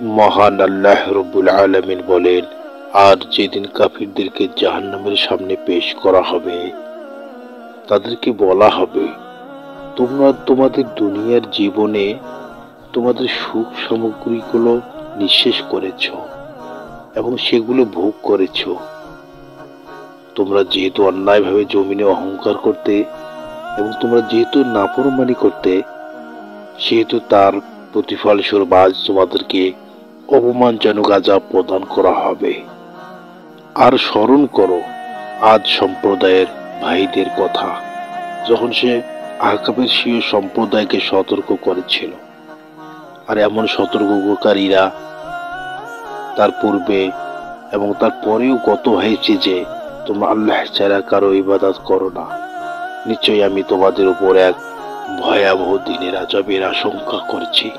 মহান আল্লাহ রব্বুল আলামিন বলেন, আর যেদিন কাফিরদেরকে জাহান্নামের সামনে পেশ করা হবে, তাদেরকে বলা হবে, তোমরা তোমাদের দুনিয়ার জীবনে তোমাদের সুখ সামগ্রীগুলো নিঃশেষ করেছ এবং সেগুলো ভোগ করেছ। তোমরা যেহেতু অন্যায়ভাবে জমিনে অহংকার করতে এবং তোমরা যেহেতু নাফরমানি করতে, সেহেতু তার প্রতিফল স্বরূপ আজ তোমাদেরকে অপমানজনক আযাব প্রদান করা হবে। আর স্মরণ করো আদ সম্প্রদায়ের ভাইদের কথা, যখন সে আহকাবের স্বীয় সম্প্রদায়কে সতর্ক করেছিল। আর এমন সতর্ককারীরা তার পূর্বে এবং তার পরেও গত হয়েছে যে, তোমরা আল্লাহ ছাড়া কারো ইবাদত করো না, নিশ্চয়ই আমি তোমাদের উপর এক ভয়াবহ দিনের আযাবের আশঙ্কা করছি।